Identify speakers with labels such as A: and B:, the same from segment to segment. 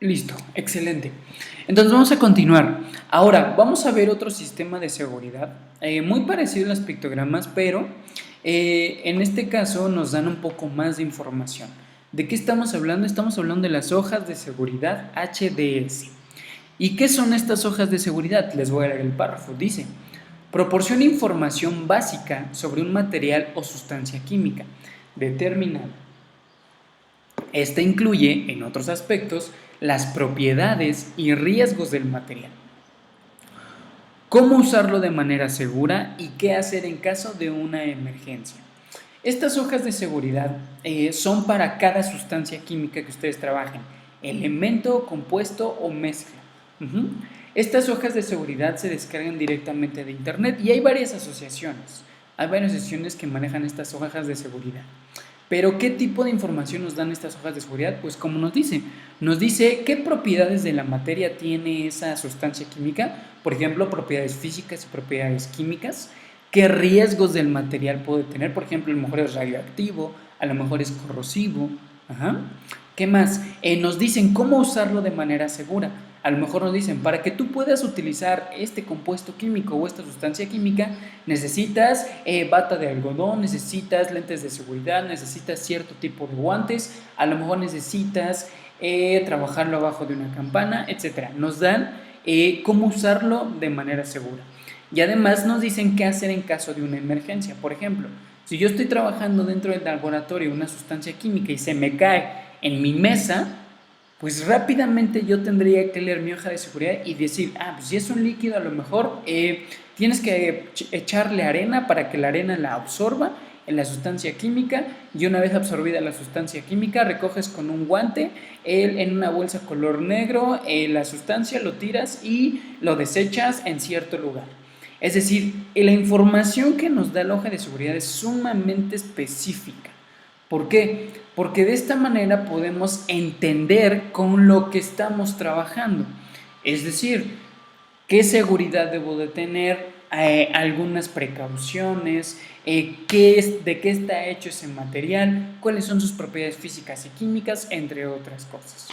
A: Listo, excelente. Entonces vamos a continuar. Ahora vamos a ver otro sistema de seguridad, muy parecido a los pictogramas, pero en este caso nos dan un poco más de información. ¿De qué estamos hablando? Estamos hablando de las hojas de seguridad HDS. ¿Y qué son estas hojas de seguridad? Les voy a leer el párrafo. Dice, proporciona información básica sobre un material o sustancia química determinada. Esta incluye, en otros aspectos, las propiedades y riesgos del material, cómo usarlo de manera segura y qué hacer en caso de una emergencia. Estas hojas de seguridad son para cada sustancia química que ustedes trabajen, elemento, compuesto o mezcla. Uh-huh. Estas hojas de seguridad se descargan directamente de internet y hay varias asociaciones. Hay varias asociaciones que manejan estas hojas de seguridad. Pero ¿qué tipo de información nos dan estas hojas de seguridad? Pues como nos dice qué propiedades de la materia tiene esa sustancia química, por ejemplo, propiedades físicas y propiedades químicas, qué riesgos del material puede tener, por ejemplo, a lo mejor es radioactivo, a lo mejor es corrosivo. Ajá. ¿Qué más? Nos dicen cómo usarlo de manera segura. A lo mejor nos dicen, para que tú puedas utilizar este compuesto químico o esta sustancia química, necesitas bata de algodón, necesitas lentes de seguridad, necesitas cierto tipo de guantes, a lo mejor necesitas trabajarlo abajo de una campana, etc. Nos dan cómo usarlo de manera segura. Y además nos dicen qué hacer en caso de una emergencia. Por ejemplo, si yo estoy trabajando dentro del laboratorio una sustancia química y se me cae en mi mesa, pues rápidamente yo tendría que leer mi hoja de seguridad y decir, pues si es un líquido a lo mejor tienes que echarle arena para que la arena la absorba en la sustancia química, y una vez absorbida la sustancia química recoges con un guante en una bolsa color negro la sustancia, lo tiras y lo desechas en cierto lugar. Es decir, la información que nos da la hoja de seguridad es sumamente específica. ¿Por qué? Porque de esta manera podemos entender con lo que estamos trabajando. Es decir, qué seguridad debo de tener, algunas precauciones, de qué está hecho ese material, cuáles son sus propiedades físicas y químicas, entre otras cosas.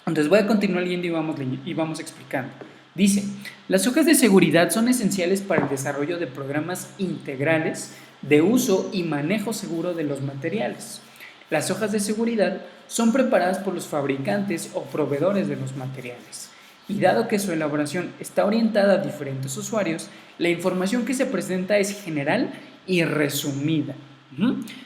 A: Entonces voy a continuar leyendo y vamos explicando. Dice, las hojas de seguridad son esenciales para el desarrollo de programas integrales de uso y manejo seguro de los materiales. Las hojas de seguridad son preparadas por los fabricantes o proveedores de los materiales. Y dado que su elaboración está orientada a diferentes usuarios, la información que se presenta es general y resumida.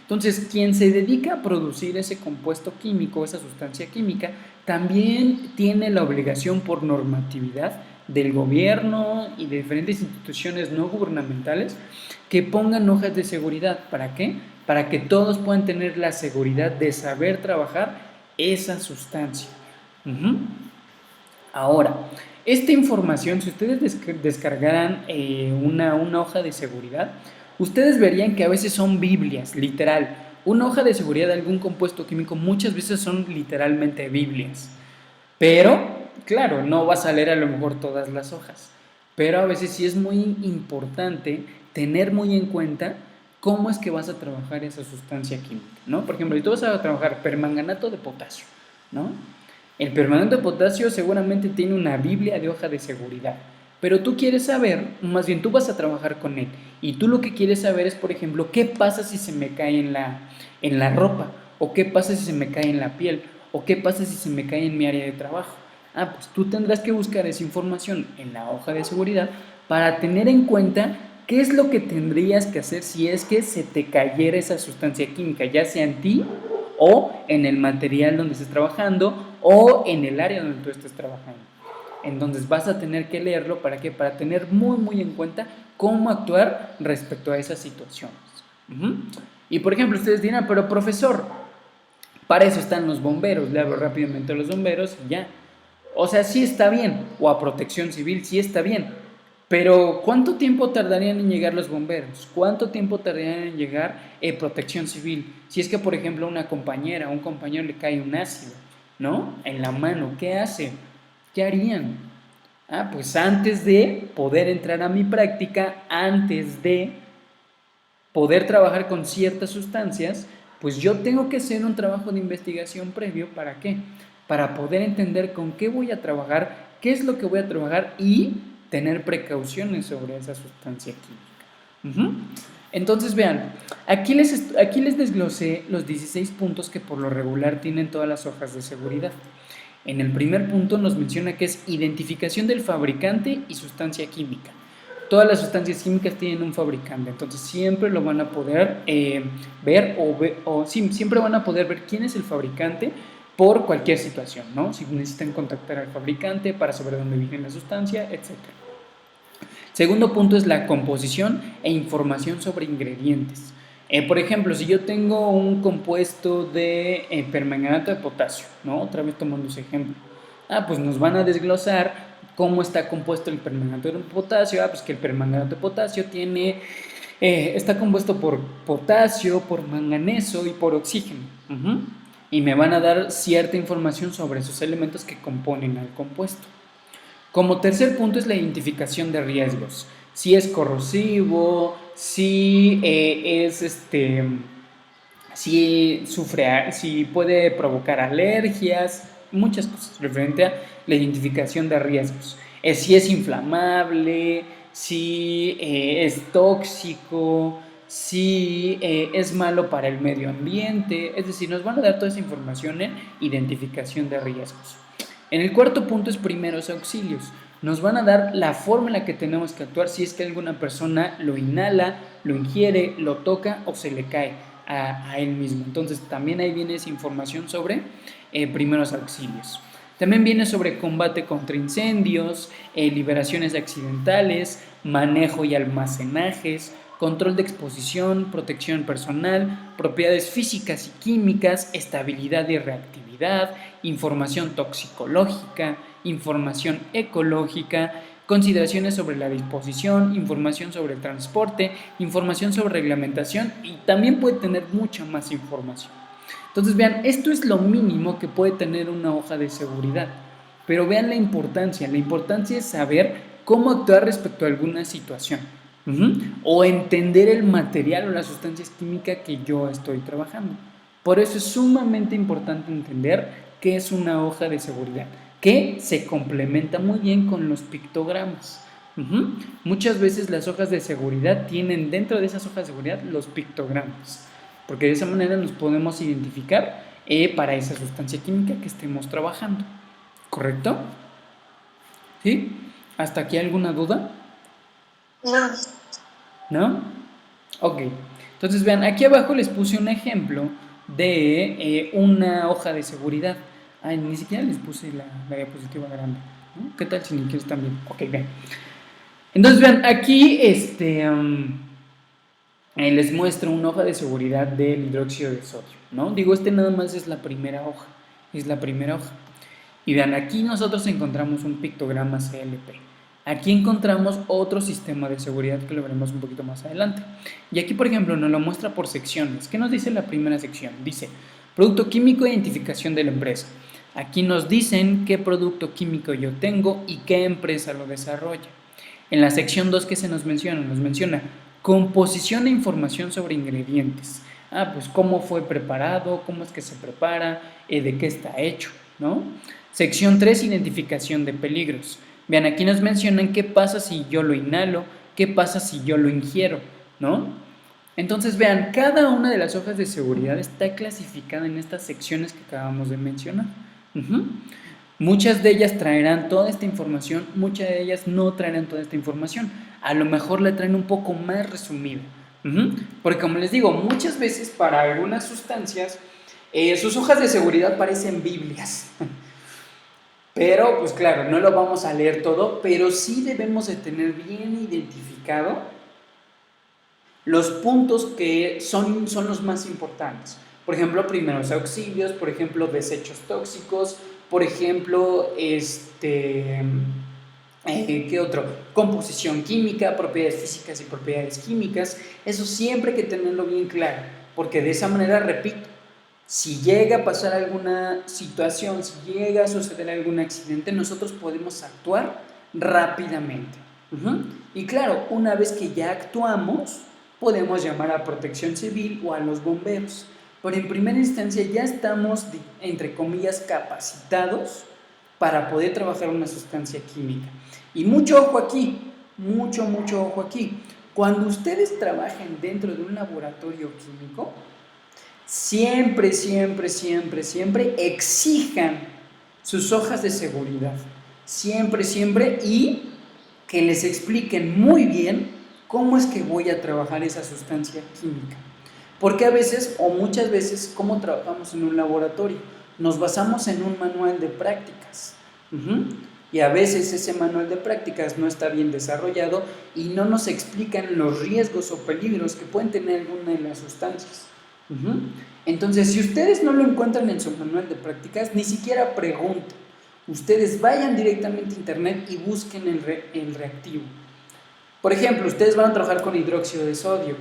A: Entonces, quien se dedica a producir ese compuesto químico, esa sustancia química, también tiene la obligación por normatividad del gobierno y de diferentes instituciones no gubernamentales que pongan hojas de seguridad. ¿Para qué? Para que todos puedan tener la seguridad de saber trabajar esa sustancia. Ahora, esta información, si ustedes descargaran una hoja de seguridad, ustedes verían que a veces son Biblias, literal. Una hoja de seguridad de algún compuesto químico muchas veces son literalmente Biblias. Pero, claro, no vas a leer a lo mejor todas las hojas. Pero a veces sí es muy importante tener muy en cuenta cómo es que vas a trabajar esa sustancia química, ¿no? Por ejemplo, si tú vas a trabajar permanganato de potasio, ¿no? El permanganato de potasio seguramente tiene una Biblia de hoja de seguridad, pero tú quieres saber, más bien tú vas a trabajar con él, y tú lo que quieres saber es, por ejemplo, qué pasa si se me cae en la ropa, o qué pasa si se me cae en la piel, o qué pasa si se me cae en mi área de trabajo. Pues tú tendrás que buscar esa información en la hoja de seguridad para tener en cuenta qué es lo que tendrías que hacer si es que se te cayera esa sustancia química, ya sea en ti o en el material donde estés trabajando o en el área donde tú estés trabajando. Entonces vas a tener que leerlo, ¿para qué? Para tener muy en cuenta cómo actuar respecto a esas situaciones. Y por ejemplo, ustedes dirán, pero profesor, para eso están los bomberos, le hablo rápidamente a los bomberos y ya. O sea, sí está bien, o a protección civil, sí está bien, pero ¿cuánto tiempo tardarían en llegar los bomberos? ¿Cuánto tiempo tardarían en llegar protección civil? Si es que, por ejemplo, a una compañera o un compañero le cae un ácido, ¿no? En la mano, ¿qué hace? ¿Qué harían? Pues antes de poder entrar a mi práctica, antes de poder trabajar con ciertas sustancias, pues yo tengo que hacer un trabajo de investigación previo. ¿Para qué? para poder entender con qué voy a trabajar, qué es lo que voy a trabajar y tener precauciones sobre esa sustancia química. Entonces vean, aquí les desglosé los 16 puntos que por lo regular tienen todas las hojas de seguridad. En el primer punto nos menciona que es identificación del fabricante y sustancia química. Todas las sustancias químicas tienen un fabricante, entonces siempre lo van a poder ver siempre van a poder ver quién es el fabricante por cualquier situación, ¿no? Si necesitan contactar al fabricante para saber dónde viene la sustancia, etc. Segundo punto es la composición e información sobre ingredientes. Por ejemplo, si yo tengo un compuesto de permanganato de potasio, ¿no? Otra vez tomando ese ejemplo. Pues nos van a desglosar cómo está compuesto el permanganato de potasio. Pues que el permanganato de potasio está compuesto por potasio, por manganeso y por oxígeno. Y me van a dar cierta información sobre esos elementos que componen al compuesto. Como tercer punto es la identificación de riesgos. Si es corrosivo, si si puede provocar alergias, muchas cosas referente a la identificación de riesgos. Si es inflamable, si es tóxico, si es malo para el medio ambiente, es decir, nos van a dar toda esa información en identificación de riesgos. En el cuarto punto es primeros auxilios. Nos van a dar la forma en la que tenemos que actuar si es que alguna persona lo inhala, lo ingiere, lo toca o se le cae a él mismo. Entonces también ahí viene esa información sobre primeros auxilios. También viene sobre combate contra incendios, liberaciones accidentales, manejo y almacenajes, control de exposición, protección personal, propiedades físicas y químicas, estabilidad y reactividad, información toxicológica, información ecológica, consideraciones sobre la disposición, información sobre el transporte, información sobre reglamentación y también puede tener mucha más información. Entonces vean, esto es lo mínimo que puede tener una hoja de seguridad, pero vean la importancia es saber cómo actuar respecto a alguna situación. O entender el material o las sustancias químicas que yo estoy trabajando. Por eso es sumamente importante entender qué es una hoja de seguridad, que se complementa muy bien con los pictogramas. Muchas veces las hojas de seguridad tienen dentro de esas hojas de seguridad los pictogramas, porque de esa manera nos podemos identificar para esa sustancia química que estemos trabajando. ¿Correcto? ¿Sí? ¿Hasta aquí alguna duda?
B: No.
A: ¿No? Ok. Entonces vean, aquí abajo les puse un ejemplo de una hoja de seguridad. Ni siquiera les puse la diapositiva grande, ¿no? ¿Qué tal si ni quieres también? Ok, vean. Entonces vean, aquí les muestro una hoja de seguridad del hidróxido de sodio, ¿no? Digo, nada más es la primera hoja. Es la primera hoja. Y vean, aquí nosotros encontramos un pictograma CLP. Aquí encontramos otro sistema de seguridad que lo veremos un poquito más adelante. Y aquí, por ejemplo, nos lo muestra por secciones. ¿Qué nos dice la primera sección? Dice, producto químico, identificación de la empresa. Aquí nos dicen qué producto químico yo tengo y qué empresa lo desarrolla. En la sección 2, ¿qué se nos menciona? Nos menciona composición e información sobre ingredientes. Pues cómo fue preparado, cómo es que se prepara, de qué está hecho, ¿no? Sección 3, identificación de peligros. Vean, aquí nos mencionan qué pasa si yo lo inhalo, qué pasa si yo lo ingiero, ¿no? Entonces, vean, cada una de las hojas de seguridad está clasificada en estas secciones que acabamos de mencionar. Muchas de ellas traerán toda esta información, muchas de ellas no traerán toda esta información. A lo mejor la traen un poco más resumida. Porque como les digo, muchas veces para algunas sustancias, sus hojas de seguridad parecen Biblias. Pero, pues claro, no lo vamos a leer todo, pero sí debemos de tener bien identificado los puntos que son los más importantes. Por ejemplo, primeros auxilios, por ejemplo, desechos tóxicos, por ejemplo, ¿qué otro? Composición química, propiedades físicas y propiedades químicas. Eso siempre hay que tenerlo bien claro, porque de esa manera, repito, si llega a pasar alguna situación, si llega a suceder algún accidente, nosotros podemos actuar rápidamente. Y claro, una vez que ya actuamos, podemos llamar a Protección Civil o a los bomberos. pero en primera instancia ya estamos, entre comillas, capacitados para poder trabajar una sustancia química. Y mucho ojo aquí, mucho ojo aquí. Cuando ustedes trabajen dentro de un laboratorio químico, siempre exijan sus hojas de seguridad. Siempre, y que les expliquen muy bien cómo es que voy a trabajar esa sustancia química. Porque a veces, o muchas veces, ¿cómo trabajamos en un laboratorio? Nos basamos en un manual de prácticas. Y a veces ese manual de prácticas no está bien desarrollado y no nos explican los riesgos o peligros que pueden tener alguna de las sustancias. Entonces, si ustedes no lo encuentran en su manual de prácticas, ni siquiera pregunten. Ustedes vayan directamente a internet y busquen el reactivo. Por ejemplo, ustedes van a trabajar con hidróxido de sodio.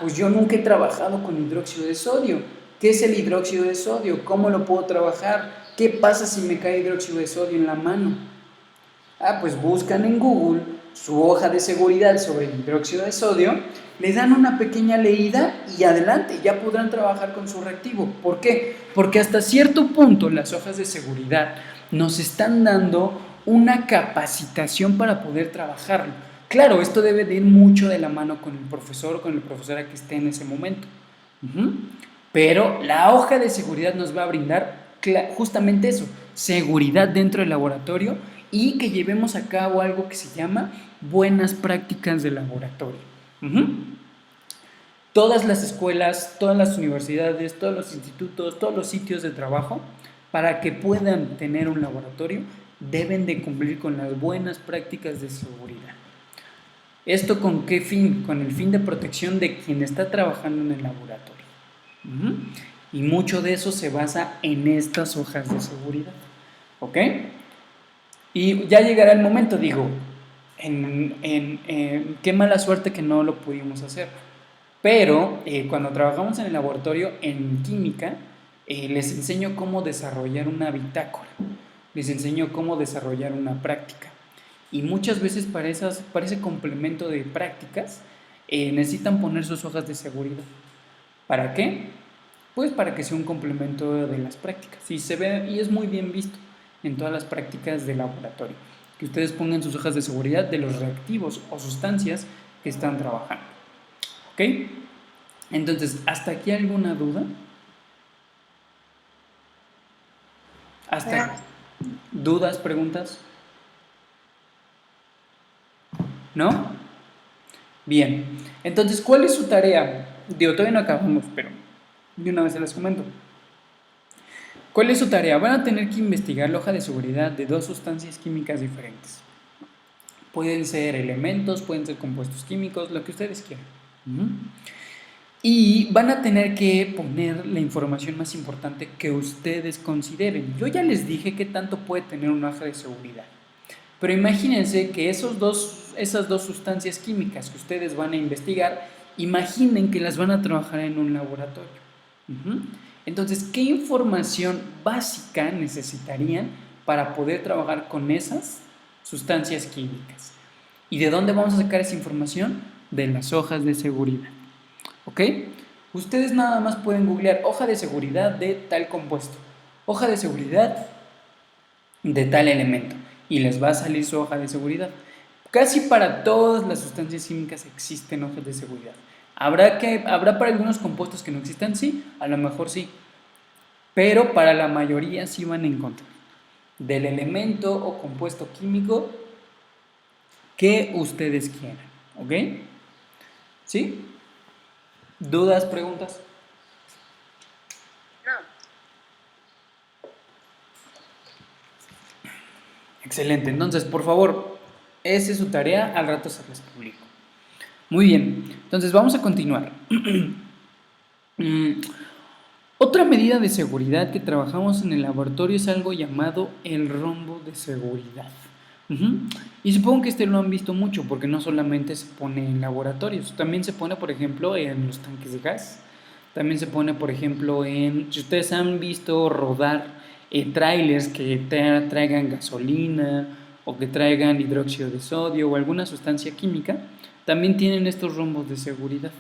A: Pues yo nunca he trabajado con hidróxido de sodio. ¿Qué es el hidróxido de sodio? ¿Cómo lo puedo trabajar? ¿Qué pasa si me cae hidróxido de sodio en la mano? Pues buscan en Google su hoja de seguridad sobre el hidróxido de sodio, les dan una pequeña leída y adelante, ya podrán trabajar con su reactivo. ¿Por qué? Porque hasta cierto punto las hojas de seguridad nos están dando una capacitación para poder trabajarlo. Claro, esto debe de ir mucho de la mano con el profesor o con la profesora que esté en ese momento. Pero la hoja de seguridad nos va a brindar justamente eso, seguridad dentro del laboratorio y que llevemos a cabo algo que se llama buenas prácticas de laboratorio. Todas las escuelas, todas las universidades, todos los institutos, todos los sitios de trabajo, para que puedan tener un laboratorio, deben de cumplir con las buenas prácticas de seguridad. ¿Esto con qué fin? Con el fin de protección de quien está trabajando en el laboratorio. Y mucho de eso se basa en estas hojas de seguridad. ¿Ok? Y ya llegará el momento, digo, qué mala suerte que no lo pudimos hacer. Pero cuando trabajamos en el laboratorio, en química, les enseño cómo desarrollar una bitácora, les enseño cómo desarrollar una práctica. Y muchas veces para ese complemento de prácticas necesitan poner sus hojas de seguridad. ¿Para qué? Pues para que sea un complemento de las prácticas. Y se ve, y es muy bien visto en todas las prácticas de laboratorio, que ustedes pongan sus hojas de seguridad de los reactivos o sustancias que están trabajando. ¿Ok? Entonces, ¿hasta aquí alguna duda? ¿Hasta dudas, preguntas? ¿No? Bien. Entonces, ¿cuál es su tarea? Digo, todavía no acabamos, pero de una vez se las comento. ¿Cuál es su tarea? Van a tener que investigar la hoja de seguridad de dos sustancias químicas diferentes. Pueden ser elementos, pueden ser compuestos químicos, lo que ustedes quieran. Y van a tener que poner la información más importante que ustedes consideren. Yo ya les dije qué tanto puede tener una hoja de seguridad. Pero imagínense que esas dos sustancias químicas que ustedes van a investigar, imaginen que las van a trabajar en un laboratorio. Entonces, ¿qué información básica necesitarían para poder trabajar con esas sustancias químicas? ¿Y de dónde vamos a sacar esa información? De las hojas de seguridad. ¿Ok? Ustedes nada más pueden googlear hoja de seguridad de tal compuesto, hoja de seguridad de tal elemento, y les va a salir su hoja de seguridad. Casi para todas las sustancias químicas existen hojas de seguridad. ¿Habrá para algunos compuestos que no existan? Sí, a lo mejor sí. Pero para la mayoría sí van a encontrar del elemento o compuesto químico que ustedes quieran. ¿Ok? ¿Sí? ¿Dudas, preguntas?
B: No.
A: Excelente. Entonces, por favor, esa es su tarea. Al rato se las publico. Muy bien, entonces vamos a continuar. Otra medida de seguridad que trabajamos en el laboratorio es algo llamado el rombo de seguridad. Y supongo que lo han visto mucho porque no solamente se pone en laboratorios, también se pone, por ejemplo, en los tanques de gas. También se pone, por ejemplo, si ustedes han visto rodar trailers que traigan gasolina o que traigan hidróxido de sodio o alguna sustancia química, también tienen estos rombos de seguridad.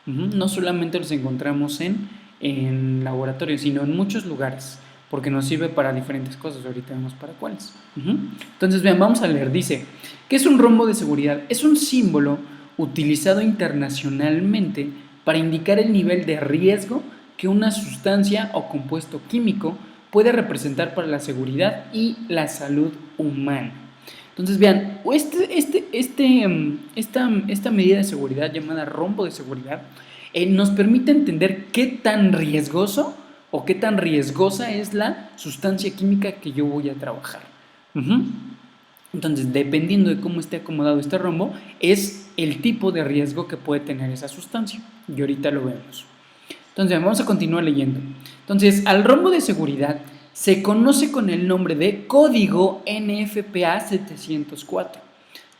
A: No solamente los encontramos en en laboratorio, sino en muchos lugares, porque nos sirve para diferentes cosas. Ahorita vemos para cuáles. Entonces, vean, vamos a leer. Dice, ¿qué es un rombo de seguridad? Es un símbolo utilizado internacionalmente para indicar el nivel de riesgo que una sustancia o compuesto químico puede representar para la seguridad y la salud humana. Entonces, vean, esta medida de seguridad llamada rombo de seguridad nos permite entender qué tan riesgoso o qué tan riesgosa es la sustancia química que yo voy a trabajar. Entonces, dependiendo de cómo esté acomodado este rombo, es el tipo de riesgo que puede tener esa sustancia. Y ahorita lo vemos. Entonces, vamos a continuar leyendo. Entonces, al rombo de seguridad se conoce con el nombre de Código NFPA 704.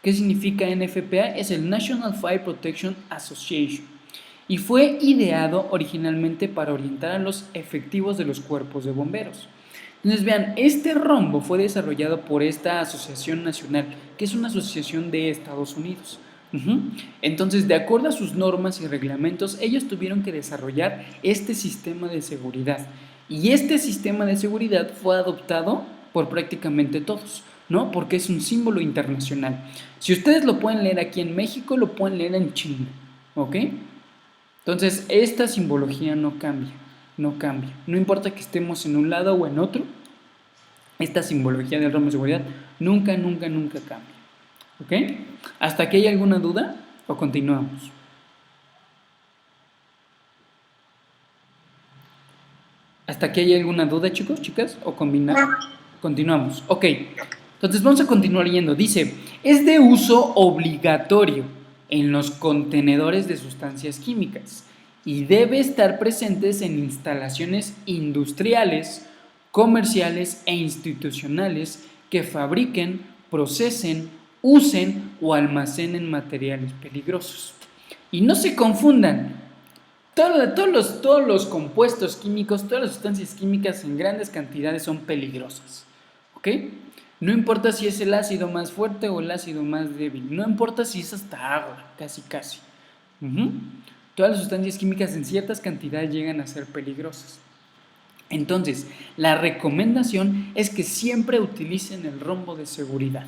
A: ¿Qué significa NFPA? Es el National Fire Protection Association y fue ideado originalmente para orientar a los efectivos de los cuerpos de bomberos. Entonces, vean, este rombo fue desarrollado por esta asociación nacional, que es una asociación de Estados Unidos. Entonces, de acuerdo a sus normas y reglamentos, ellos tuvieron que desarrollar este sistema de seguridad. Y este sistema de seguridad fue adoptado por prácticamente todos, ¿no? Porque es un símbolo internacional. Si ustedes lo pueden leer aquí en México, lo pueden leer en China, ¿ok? Entonces, esta simbología no cambia, no cambia. No importa que estemos en un lado o en otro, esta simbología del rombo de seguridad nunca, nunca, nunca cambia, ¿ok? ¿Hasta aquí hay alguna duda o continuamos? ¿Hasta aquí hay alguna duda, chicos, chicas? ¿O continuamos? Ok, entonces vamos a continuar leyendo. Dice, es de uso obligatorio en los contenedores de sustancias químicas y debe estar presentes en instalaciones industriales, comerciales e institucionales que fabriquen, procesen, usen o almacenen materiales peligrosos. Y no se confundan. Todos los compuestos químicos, todas las sustancias químicas en grandes cantidades son peligrosas, ¿ok? No importa si es el ácido más fuerte o el ácido más débil, no importa si es hasta agua, casi. Todas las sustancias químicas en ciertas cantidades llegan a ser peligrosas. Entonces, la recomendación es que siempre utilicen el rombo de seguridad.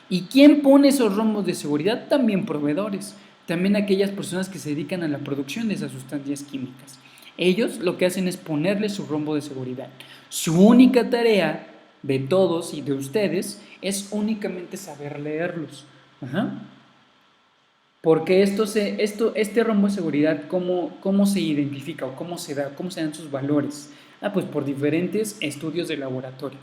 A: ¿Y quién pone esos rombos de seguridad? También proveedores. También aquellas personas que se dedican a la producción de esas sustancias químicas. Ellos lo que hacen es ponerle su rombo de seguridad. Su única tarea de todos y de ustedes es únicamente saber leerlos. Porque este rombo de seguridad, ¿cómo se identifica o cómo se da? ¿Cómo se dan sus valores? Pues por diferentes estudios de laboratorio.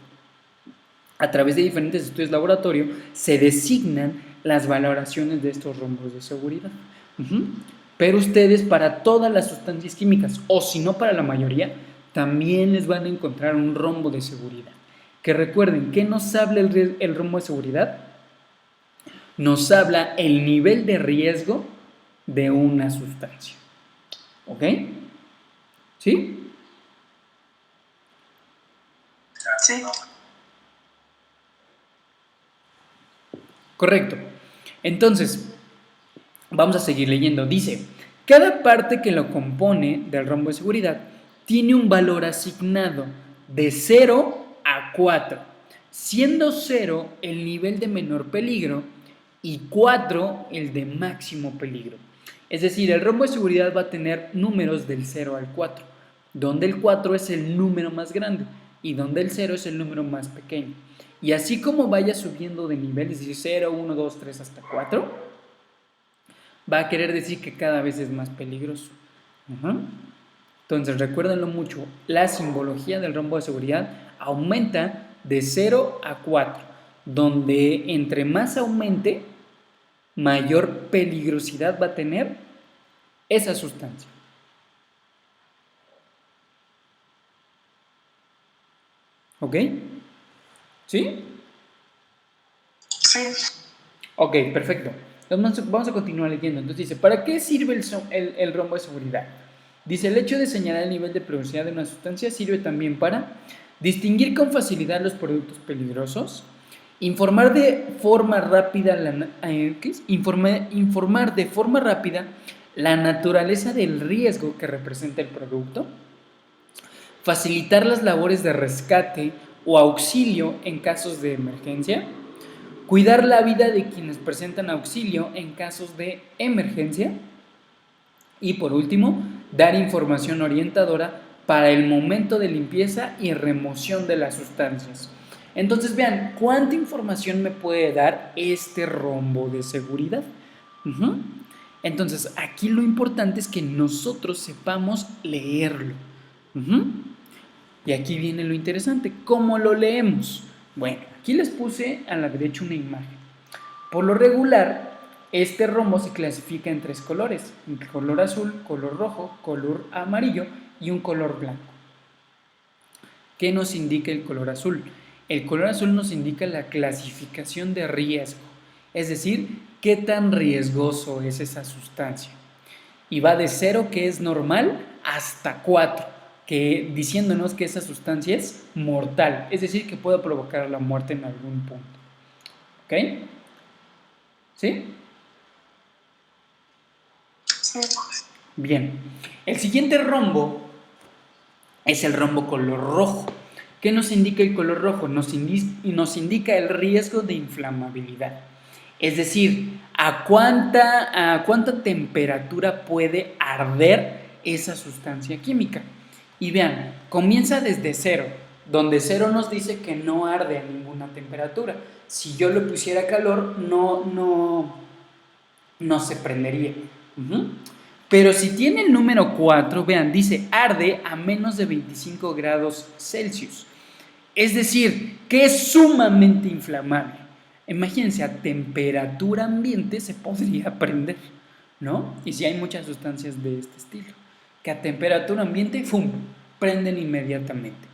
A: A través de diferentes estudios de laboratorio se designan las valoraciones de estos rombos de seguridad. Pero ustedes, para todas las sustancias químicas, o si no para la mayoría, también les van a encontrar un rombo de seguridad. Que recuerden, ¿qué nos habla el rombo de seguridad? Nos habla el nivel de riesgo de una sustancia. ¿Ok? ¿Sí?
B: Sí.
A: Correcto. Entonces, vamos a seguir leyendo. Dice, cada parte que lo compone del rombo de seguridad tiene un valor asignado de 0 a 4, siendo 0 el nivel de menor peligro y 4 el de máximo peligro. Es decir, el rombo de seguridad va a tener números del 0 al 4, donde el 4 es el número más grande y donde el 0 es el número más pequeño. Y así como vaya subiendo de nivel, es decir, 0, 1, 2, 3 hasta 4, va a querer decir que cada vez es más peligroso. Entonces, recuérdenlo mucho, la simbología del rombo de seguridad aumenta de 0 a 4, donde entre más aumente, mayor peligrosidad va a tener esa sustancia. ¿Ok? ¿Sí?
B: Sí.
A: Ok, perfecto. Entonces vamos a continuar leyendo. Entonces dice, ¿para qué sirve el rombo de seguridad? Dice, el hecho de señalar el nivel de peligrosidad de una sustancia sirve también para distinguir con facilidad los productos peligrosos, informar de forma rápida la naturaleza del riesgo que representa el producto, facilitar las labores de rescate o auxilio en casos de emergencia, cuidar la vida de quienes presentan auxilio en casos de emergencia y por último, dar información orientadora para el momento de limpieza y remoción de las sustancias. Entonces vean, ¿cuánta información me puede dar este rombo de seguridad? Entonces, aquí lo importante es que nosotros sepamos leerlo. Y aquí viene lo interesante, ¿cómo lo leemos? Bueno, aquí les puse a la derecha una imagen. Por lo regular, este rombo se clasifica en 3 colores: el color azul, color rojo, color amarillo y un color blanco. ¿Qué nos indica el color azul? El color azul nos indica la clasificación de riesgo, es decir, qué tan riesgoso es esa sustancia. Y va de 0, que es normal, hasta 4, que diciéndonos que esa sustancia es mortal, es decir, que puede provocar la muerte en algún punto. ¿Ok? ¿Sí?
B: Sí.
A: Bien. El siguiente rombo es el rombo color rojo. ¿Qué nos indica el color rojo? Nos indica el riesgo de inflamabilidad. Es decir, a cuánta temperatura puede arder esa sustancia química. Y vean, comienza desde 0, donde 0 nos dice que no arde a ninguna temperatura. Si yo le pusiera calor, no se prendería. Pero si tiene el número 4, vean, dice arde a menos de 25 grados Celsius. Es decir, que es sumamente inflamable. Imagínense, a temperatura ambiente se podría prender, ¿no? Y si hay muchas sustancias de este estilo, que a temperatura ambiente, ¡fum!, prenden inmediatamente.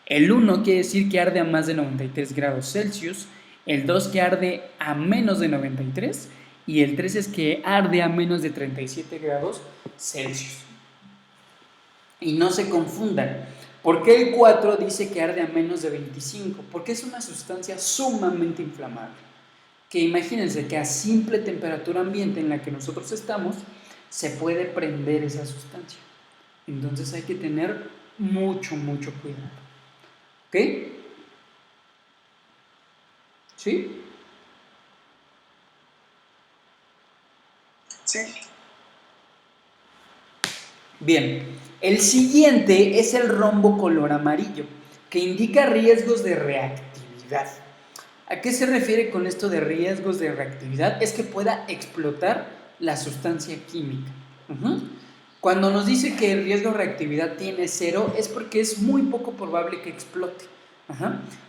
A: El 1 quiere decir que arde a más de 93 grados Celsius, el 2 que arde a menos de 93 y el 3 es que arde a menos de 37 grados Celsius. Y no se confundan, ¿por qué el 4 dice que arde a menos de 25? Porque es una sustancia sumamente inflamable, que imagínense que a simple temperatura ambiente en la que nosotros estamos, se puede prender esa sustancia. Entonces hay que tener mucho cuidado. ¿Ok? ¿Sí?
B: Sí.
A: Bien, el siguiente es el rombo color amarillo, que indica riesgos de reactividad. ¿A qué se refiere con esto de riesgos de reactividad? Es que pueda explotar la sustancia química. Cuando nos dice que el riesgo de reactividad tiene 0, es porque es muy poco probable que explote.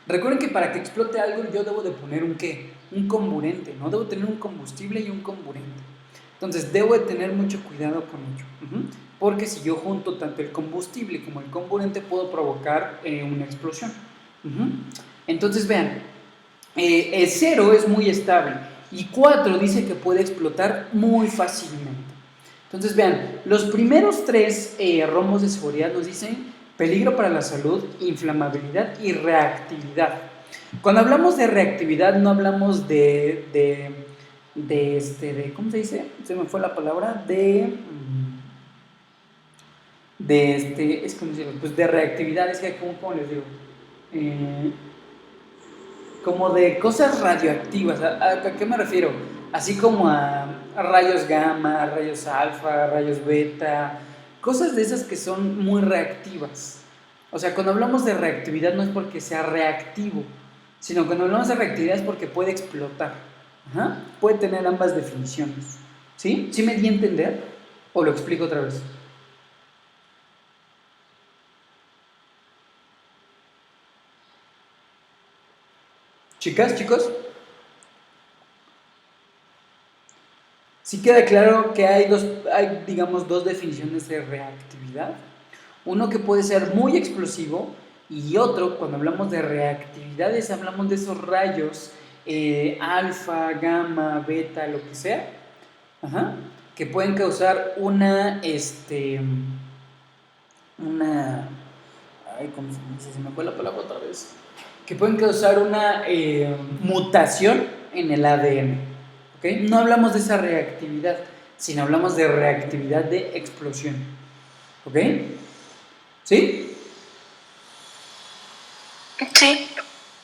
A: Recuerden que para que explote algo yo debo de poner un ¿qué? Un comburente, ¿no? Debo tener un combustible y un comburente. Entonces debo de tener mucho cuidado con ello, porque si yo junto tanto el combustible como el comburente puedo provocar una explosión. Entonces vean, el 0 es muy estable y 4 dice que puede explotar muy fácilmente. Entonces vean, los primeros 3 rombos de seguridad nos dicen peligro para la salud, inflamabilidad y reactividad. Cuando hablamos de reactividad no hablamos de ¿cómo se dice? Se me fue la palabra, es como decirlo, pues de reactividad, es que ¿cómo les digo? Como de cosas radioactivas. ¿A qué me refiero? Así como a rayos gamma, rayos alfa, rayos beta, cosas de esas que son muy reactivas. O sea, cuando hablamos de reactividad no es porque sea reactivo, sino cuando hablamos de reactividad es porque puede explotar. Puede tener ambas definiciones. ¿Sí? ¿Sí me di a entender? ¿O lo explico otra vez? Chicas, chicos, sí queda claro que hay digamos, dos definiciones de reactividad. Uno que puede ser muy explosivo y otro, cuando hablamos de reactividades, hablamos de esos rayos alfa, gamma, beta, lo que sea, que pueden causar ¿cómo se dice? Se me fue la palabra otra vez. Que pueden causar una mutación en el ADN. ¿Okay? No hablamos de esa reactividad, sino hablamos de reactividad de explosión. ¿Ok? ¿Sí?
B: Sí.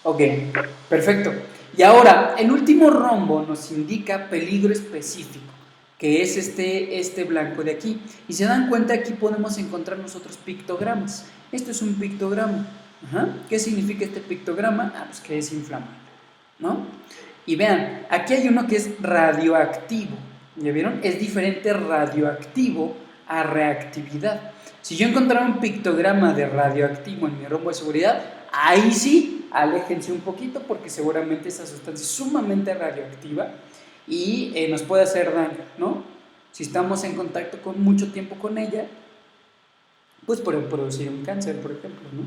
A: Ok, perfecto. Y ahora, el último rombo nos indica peligro específico, que es este blanco de aquí. Y se dan cuenta, aquí podemos encontrar nosotros pictogramas. Esto es un pictograma. Ajá. ¿Qué significa este pictograma? Pues que es inflamable, ¿no? Y vean, aquí hay uno que es radioactivo. ¿Ya vieron? Es diferente radioactivo a reactividad. Si yo encontrara un pictograma de radioactivo en mi rombo de seguridad, ahí sí, aléjense un poquito porque seguramente esa sustancia es sumamente radioactiva y nos puede hacer daño, ¿no? Si estamos en contacto con mucho tiempo con ella, pues puede producir un cáncer, por ejemplo, ¿no?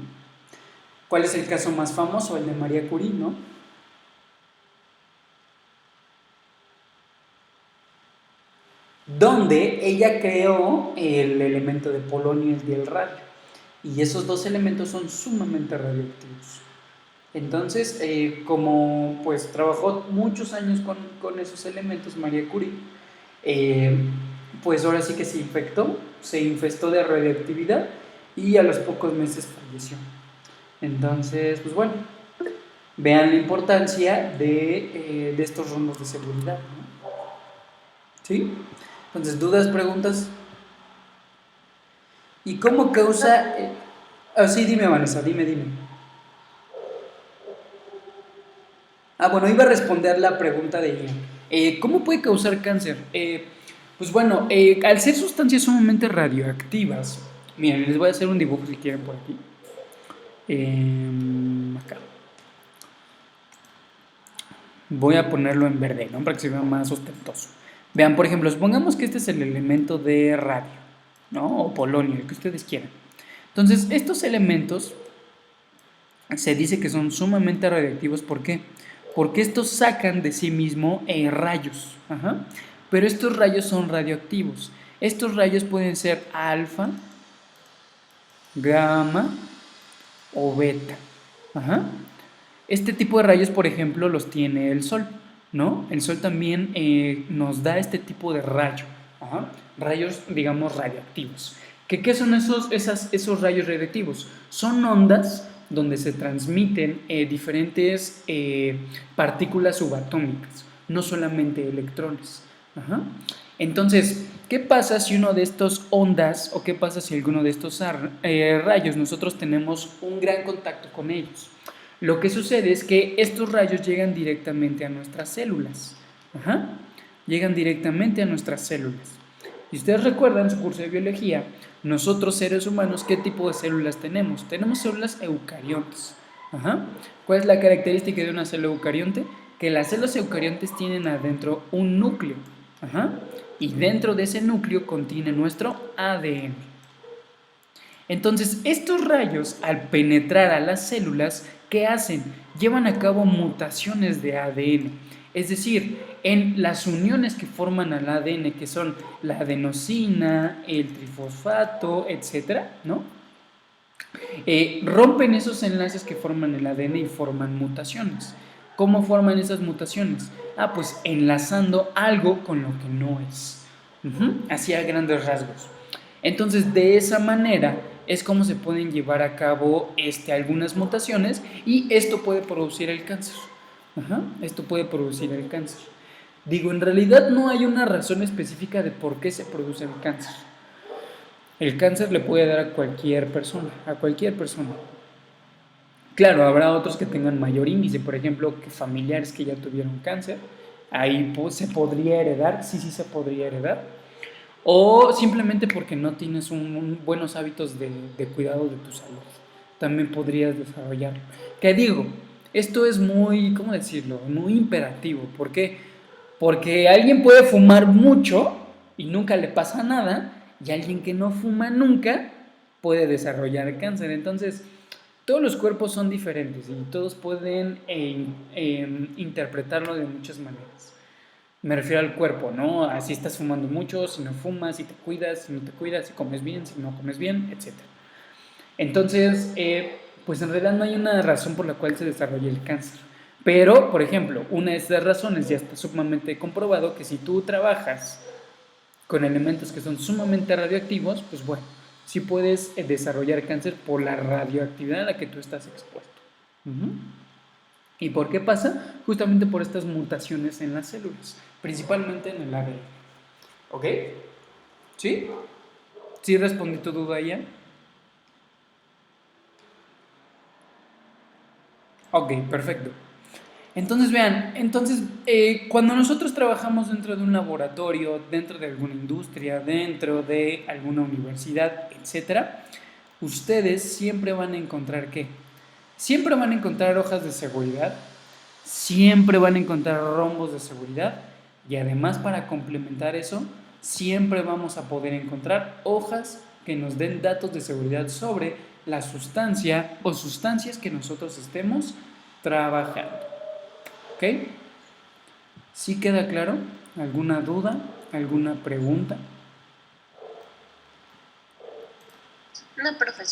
A: ¿Cuál es el caso más famoso? El de María Curie, ¿no? Donde ella creó el elemento de polonio y el radio. Y esos dos elementos son sumamente radioactivos. Entonces, como pues trabajó muchos años con esos elementos, María Curie, pues ahora sí que se infestó de radioactividad y a los pocos meses falleció. Entonces, pues bueno, vean la importancia de estos rombos de seguridad, ¿no? ¿Sí? Entonces, ¿dudas, preguntas? ¿Y cómo causa...? Sí, dime, Vanessa, dime. Bueno, iba a responder la pregunta de Ian. ¿Cómo puede causar cáncer? Pues bueno, al ser sustancias sumamente radioactivas, miren, les voy a hacer un dibujo si quieren por aquí. Acá. Voy a ponerlo en verde, ¿no? Para que se vea más ostentoso. Vean, por ejemplo, supongamos que este es el elemento de radio, ¿no? O polonio, el que ustedes quieran. Entonces, estos elementos se dice que son sumamente radioactivos. ¿Por qué? Porque estos sacan de sí mismo rayos. Ajá. Pero estos rayos son radioactivos. Estos rayos pueden ser alfa, gamma o beta. Ajá. Este tipo de rayos, por ejemplo, los tiene el Sol, ¿no? El Sol también nos da este tipo de rayo. Ajá. Rayos, digamos, radioactivos. ¿Qué son esos rayos radioactivos? Son ondas donde se transmiten diferentes partículas subatómicas, no solamente electrones. Ajá. Entonces, ¿qué pasa si uno de estos ondas o qué pasa si alguno de estos rayos nosotros tenemos un gran contacto con ellos? Lo que sucede es que estos rayos llegan directamente a nuestras células. Ajá. Llegan directamente a nuestras células. Si ustedes recuerdan su curso de biología, nosotros seres humanos, ¿qué tipo de células tenemos? Tenemos células eucariontes. Ajá. ¿Cuál es la característica de una célula eucarionte? Que las células eucariontes tienen adentro un núcleo. Ajá. Y dentro de ese núcleo contiene nuestro ADN. Entonces, estos rayos, al penetrar a las células, ¿qué hacen? Llevan a cabo mutaciones de ADN. Es decir, en las uniones que forman al ADN, que son la adenosina, el trifosfato, etc., ¿no? Rompen esos enlaces que forman el ADN y forman mutaciones. ¿Cómo forman esas mutaciones? Pues enlazando algo con lo que no es. Así a grandes rasgos. Entonces, de esa manera es como se pueden llevar a cabo algunas mutaciones y esto puede producir el cáncer. Esto puede producir el cáncer. Digo, en realidad no hay una razón específica de por qué se produce el cáncer. El cáncer le puede dar a cualquier persona, Claro, habrá otros que tengan mayor índice, por ejemplo, que familiares que ya tuvieron cáncer, ahí pues, se podría heredar, sí se podría heredar. O simplemente porque no tienes buenos hábitos de cuidado de tu salud. También podrías desarrollarlo. ¿Qué digo? Esto es muy, ¿cómo decirlo? Muy imperativo. ¿Por qué? Porque alguien puede fumar mucho y nunca le pasa nada, y alguien que no fuma nunca puede desarrollar cáncer. Entonces, todos los cuerpos son diferentes y todos pueden interpretarlo de muchas maneras. Me refiero al cuerpo, ¿no? Si estás fumando mucho, si no fumas, si te cuidas, si no te cuidas, si comes bien, si no comes bien, etc. Entonces, pues en realidad no hay una razón por la cual se desarrolle el cáncer. Pero, por ejemplo, una de esas razones ya está sumamente comprobado que si tú trabajas con elementos que son sumamente radioactivos, pues bueno, sí puedes desarrollar cáncer por la radioactividad a la que tú estás expuesto. Ujú. ¿Y por qué pasa? Justamente por estas mutaciones en las células, principalmente en el ADN. ¿Ok? ¿Sí? ¿Sí respondí tu duda ya? Ok, perfecto. Entonces, vean, cuando nosotros trabajamos dentro de un laboratorio, dentro de alguna industria, dentro de alguna universidad, etcétera, ustedes siempre van a encontrar ¿qué? Siempre van a encontrar hojas de seguridad, siempre van a encontrar rombos de seguridad y además para complementar eso, siempre vamos a poder encontrar hojas que nos den datos de seguridad sobre la sustancia o sustancias que nosotros estemos trabajando. ¿Ok? ¿Sí queda claro? ¿Alguna duda? ¿Alguna pregunta?
B: No, profesor.